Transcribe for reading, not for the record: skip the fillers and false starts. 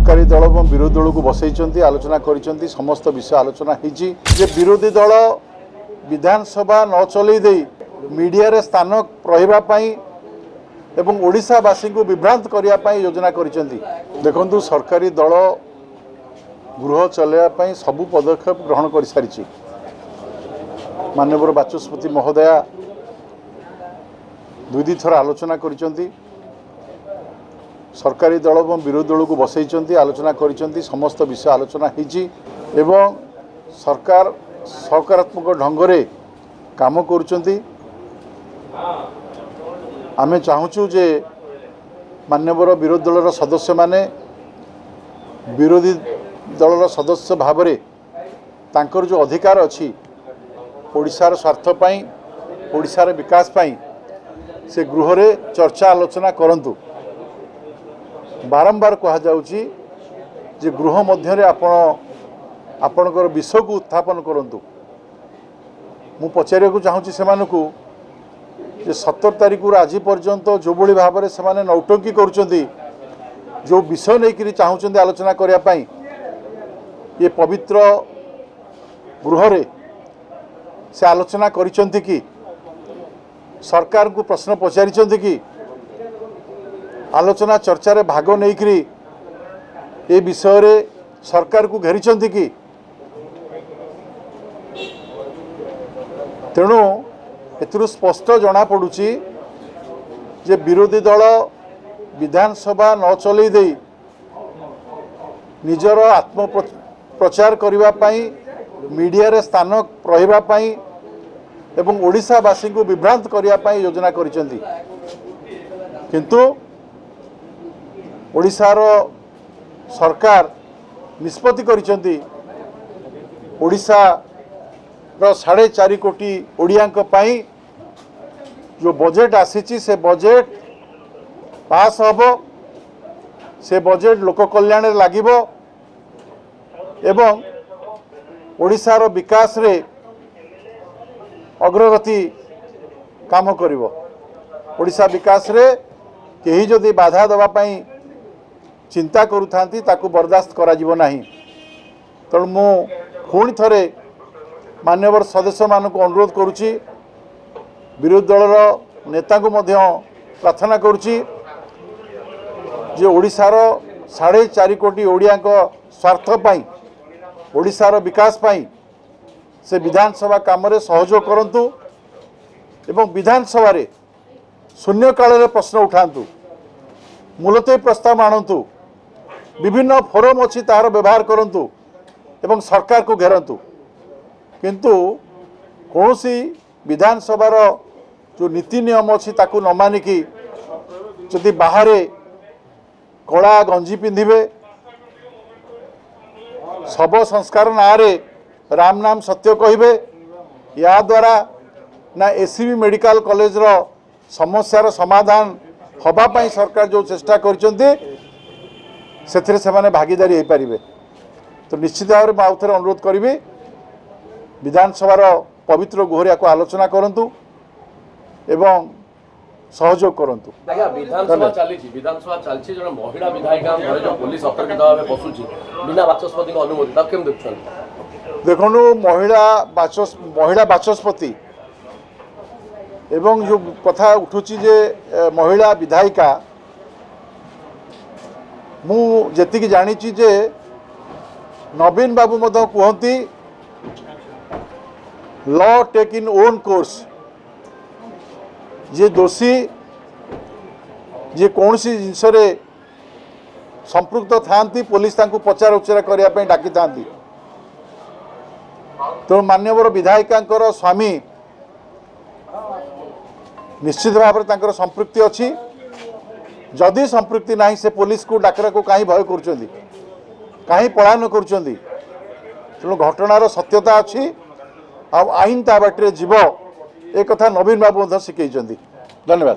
सरकारी दल और विरोधी दल को बसई आलोचना कर समस्त विषय आलोचना होती विरोधी दल विधानसभा न चलई दे मीडिया रे स्थान रही एवं ओडिशावासी को विभ्रांत करने योजना कर देखु सरकारी दल गृह चलैया सबू पदक्षेप ग्रहण कर सारी माननीय बाचस्पति महोदया दुई थर आलोचना कर सरकारी दल और विरोधी दल को बसई आलोचना कर समस्त विषय आलोचना होती एवं सरकार सकारात्मक ढंग से काम करुँच आमे चाहूँ जे मान्यवर विरोधी दल सदस्य माने विरोधी दल सदस्य भाव में तांकर जो अधिकार अच्छी ओडिशार स्वार्थपाई ओडिशार विकास पाई से गृह रे चर्चा आलोचना करंतु बारंबार कहुच्छी जे गृह मध्य आपणकर विषय को उत्थापन करंतु मु पचारे को चाहूँगी से 17 तारीख आज पर्यंत जो भाई भाव में से नौटंकी करुँच जो विषय नहीं चाहूँगी आलोचना करने ये पवित्र गृह रे से आलोचना करिसेंती कि सरकार को प्रश्न पचारि कि आलोचना चर्चा रे भाग नहीं करी ये विषय रे सरकार को घेरी कि तेणु एथुरु स्पष्ट जना पड़ुची जे विरोधी दल विधानसभा न चलई दे निजर आत्म प्रचार करने मीडिया रे स्थान रही एवं ओडिशावासी को विभ्रांत करने योजना कर किंतु ओडिशार सरकार निष्पत्ति करिसेंती ओडिशा रो 4.5 कोटी ओडियांक पई जो बजेट आसी से बजेट पास हब से बजेट लोक कल्याण रे लागिबो एवं ओडिशार विकास रे अग्रगति काम करिवो ओडिशा विकास रे केही जदि बाधा दवा पई चिंता करूथांती ताकू बर्दाश्त करा जिवो नाही तेणु मु पुणी थरे मान्यवर सदस्य मानक अनुरोध करुच्ची विरोधी दलर नेता को मध्य प्रार्थना करुच्ची जे ओडिशार 4.5 कोटी ओडियांक स्वार्थ पाई ओडिशार विकास पाई से विधानसभा काम रे सहयोग करंतु एवं विधानसभा रे शून्य काल रे प्रश्न उठांतु मुलतवी प्रस्ताव आणंतु विभिन्न फोरम अच्छी तार व्यवहार करंतु एवं सरकार को घेरंतु किंतु कौनसी विधानसभार जो नीति नियम अच्छी ताकू न मानिकी जदि बाहर कला गंजी पिंधिबे शव संस्कार ना राम नाम सत्य कहिबे या द्वारा ना एसीबी मेडिकल कॉलेज रो समस्यार समाधान हवापाई सरकार जो चेष्टा करछन्ते सेथिरे सेमाने भागीदारी हो पारिबे तो निश्चित भाव में आउथरे अनुरोध करी विधानसभार पवित्र गुहरिया को आलोचना करंतु एवं सहयोग करंतु। विधानसभा चलछि जने महिला विधायिका घरे जो पुलिस सतर्कता भाव बसुछि बिना बाचस्पति को अनुमति ता केम देखछन देखनु महिला बाचस्पति एवं जो कथा उठुची जे महिला विधायिका मु जेतिकी जानिछि जे नवीन बाबू मध्य कहती law take in own course जे दोषी जे कौन सी जिनस संपृक्त थांती पुलिस तांको पचार उच्चार करने डाकी था तो मान्यवर विधायिका स्वामी निश्चित भाव में संपृक्ति अच्छी जदि संपृक्ति नहीं से पुलिस को डाकरा को कहीं भय कहीं पलायन कर तेणु घटनार सत्यता अच्छी आईन ता बाटे जीव एक कथा नवीन बाबू शिखई। धन्यवाद।